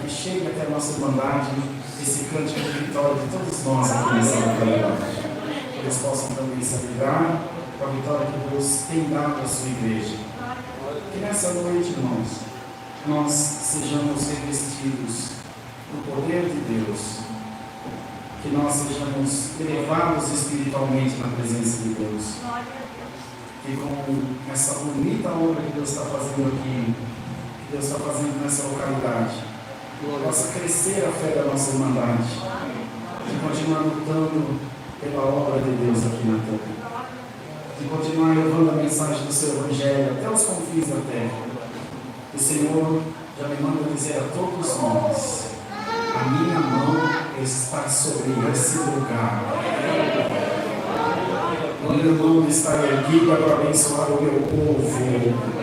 que chegue até a nossa irmandade esse cântico de vitória de todos nós aqui nessa localidade. Que eles possam também se alegrar com a vitória que Deus tem dado à sua igreja. Que nessa noite, irmãos, nós sejamos revestidos do poder de Deus. Que nós sejamos elevados espiritualmente na presença de Deus. Que com essa bonita obra que Deus está fazendo aqui, que Deus está fazendo nessa localidade, possa crescer a fé da nossa irmandade, de continuar lutando pela obra de Deus aqui na terra, de continuar levando a mensagem do seu Evangelho até os confins da terra. O Senhor já me manda dizer a todos nós: a minha mão está sobre esse lugar. A minha mão está erguida para abençoar o meu povo.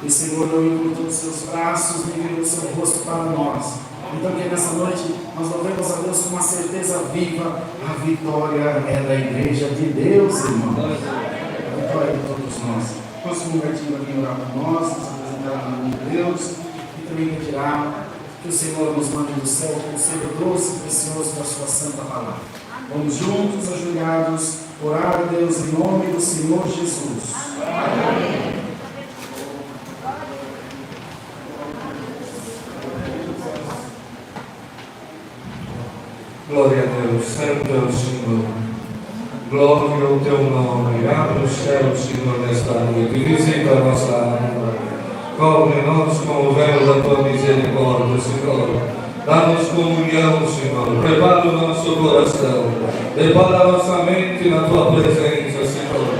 E o Senhor não encurtou os seus braços, nem virou o seu rosto para nós. Então que nessa noite nós louvemos a Deus com uma certeza viva: a vitória é da igreja de Deus, irmãos. A vitória é de todos nós. Vamos um momentinho aqui orar por nós, nos apresentar no nome de Deus, e também retirar que o Senhor nos mande do céu o conselho doce e precioso da sua santa palavra. Vamos juntos, ajoelhados, orar a Deus em nome do Senhor Jesus. Amém. Glória a Deus, santo é o Senhor. Glória ao teu nome. Abre o céu, Senhor, nesta noite. Visita a nossa alma. Cobre-nos com o véu da tua misericórdia, Senhor. Dá-nos comunhão, Senhor. Prepara o nosso coração. Prepara a nossa mente na tua presença, Senhor.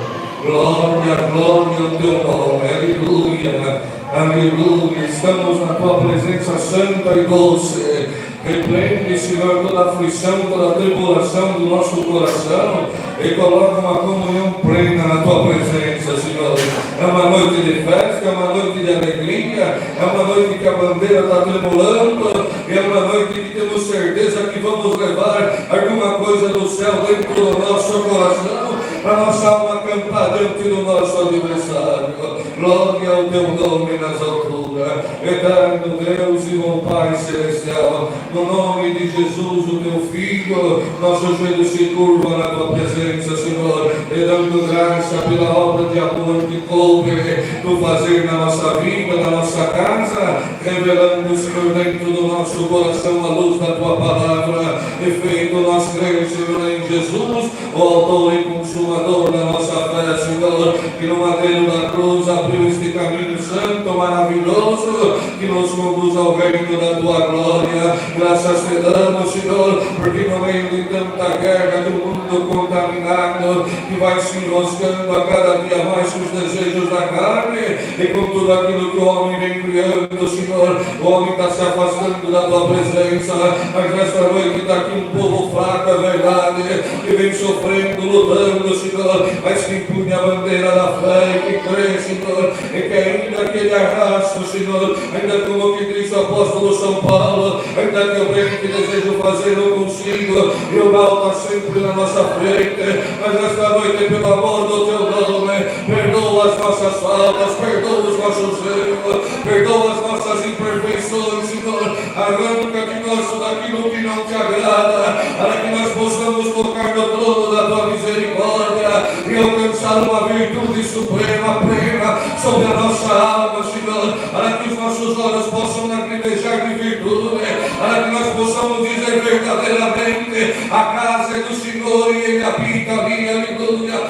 Glória, glória ao teu nome. Aleluia, aleluia. Estamos na tua presença santa e doce. Repreende, Senhor, toda a aflição, toda a tribulação do nosso coração e coloca uma comunhão plena na tua presença, Senhor. É uma noite de festa, é uma noite de alegria, é uma noite que a bandeira está tremulando, e é uma noite que temos certeza que vamos levar alguma coisa do céu dentro do nosso coração, para nossa alma cantar diante do nosso adversário. Glória ao teu nome nas alturas, eterno Deus e bom Pai celestial. No nome de Jesus, o teu Filho, nosso joelho se curva na tua presença, Senhor, e dando graça pela obra de amor que coube tu fazer na nossa vida, na nossa casa, revelando, Senhor, dentro do nosso coração a luz da tua palavra, e feito nós crer, Senhor, em Jesus, o autor e consumador da nossa fé, Senhor, que no madeiro da cruz abriu este caminho santo, maravilhoso, que nos conduz ao reino da tua glória. Graças te damos, Senhor, porque no meio de tanta guerra do mundo contaminado, que vai se enroscando a cada dia mais com os desejos da carne, e com tudo aquilo que o homem vem criando, Senhor, o homem está se afastando da tua presença, mas nesta noite está aqui um povo fraco, é verdade, que vem sofrendo, lutando, Senhor, mas que empunha a bandeira da fé e que crê, Senhor, e que ainda que ele arrasta, Senhor, ainda como que diz o apóstolo São Paulo, ainda que eu bem que desejo fazer, eu consigo, e o mal está sempre na nossa frente, mas nesta noite, pelo amor do teu nome, perdoa as nossas faltas, perdoa os nossos erros, perdoa as nossas imperfeições, Senhor, arranca de nós tudo aquilo que não te agrada, para que nós possamos tocar no trono da tua misericórdia e alcançar uma virtude suprema, plena, sobre a nossa alma, Senhor, para que os nossos olhos possam lacrimejar de virtude, para que nós possamos dizer verdadeiramente: a casa é do Senhor e Ele habita ali, aleluia.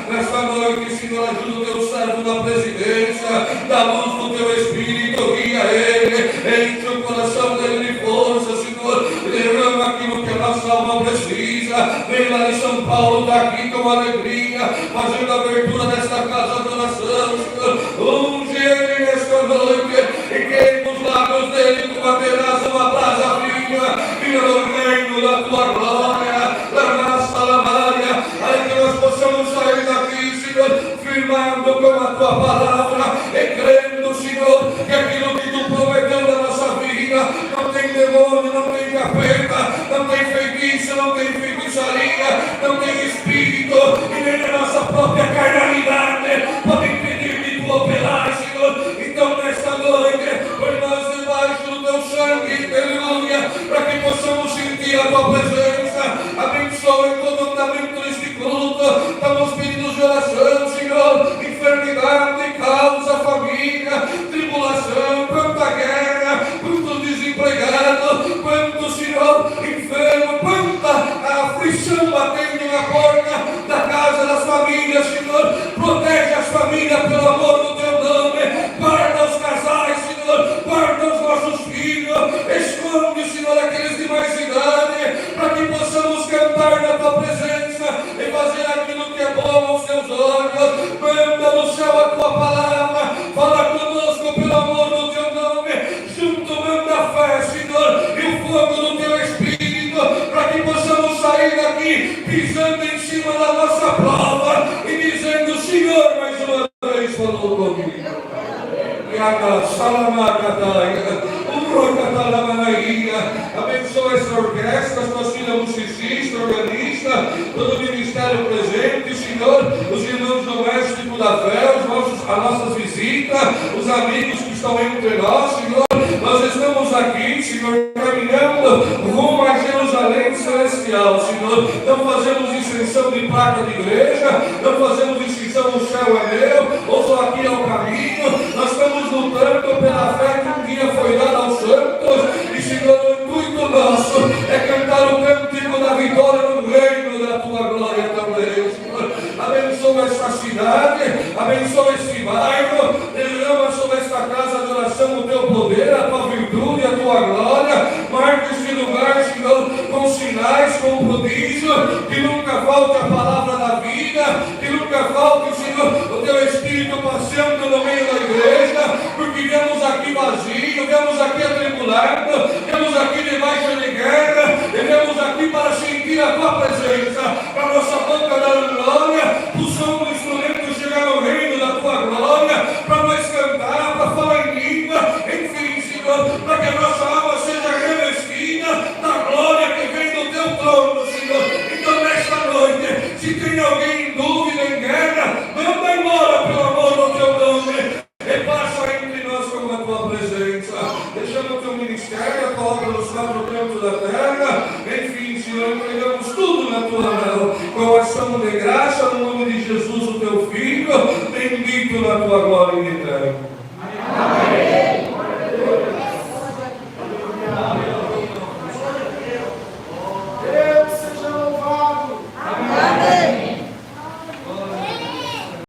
Nesta noite, Senhor, ajuda o teu servo na presidência, da luz do teu Espírito, guia ele, enche o coração dele de força, Senhor, derrama aquilo que a nossa alma precisa. Vem lá em São Paulo, está aqui com alegria, fazendo a abertura desta casa de oração, Senhor. Unge ele nesta noite e queima os lábios dele com uma terraça, uma brasa vinha, vinha no reino da tua glória, da nossa alamária, para que nós possamos sair daqui, Senhor, firmando com a tua palavra e crendo, Senhor, que aquilo que tu prometeu na nossa vida não tem demônio, não tem capeta, não tem feitiço, não tem feitiçaria, não tem espírito e pisando em cima da nossa prova e dizendo: Senhor, mais uma vez falou comigo. Abençoa essa orquestra, as tuas filhas musicistas, organista, todo o ministério presente, Senhor, os irmãos domésticos da fé, as nossas visitas, os amigos que estão entre nós, Senhor. Nós estamos aqui, Senhor, caminhando rumo a Jerusalém celestial, Senhor. Não fazemos distinção de placa de igreja, não fazemos distinção, o céu é meu, ou só aqui é o caminho. Nós estamos lutando pela fé que um dia foi dada aos santos, e, Senhor, o intuito nosso é cantar o cântico da vitória no reino da tua glória também, Senhor. Abençoa esta cidade, abençoa este bairro, derrama sobre esta casa de oração o teu poder, a tua virtude, a tua glória. Marca este lugar, Senhor, com sinais, com prodígio, que nunca falte a palavra da vida, que nunca falte, Senhor, o teu Espírito passeando no meio da igreja, porque viemos aqui vazio, viemos aqui atribulado, viemos aqui debaixo de guerra, e viemos aqui para sentir a tua presença, para a nossa boca dar glória, o som do instrumento chegar no reino da tua glória, para nós cantar, para falar em língua, enfim, Senhor, para que a nossa alma seja revestida da glória que vem do teu trono, Senhor. Então, nesta noite, se tem alguém em dúvida, em guerra, manda embora pelo amor do teu nome, e passa entre nós com a tua presença. Deixamos o teu ministério, a tua obra nos quatro cantos da terra, enfim, Senhor, entregamos tudo na tua mão, com ação de graça, no nome de Jesus, o teu Filho, bendito na tua glória eterna.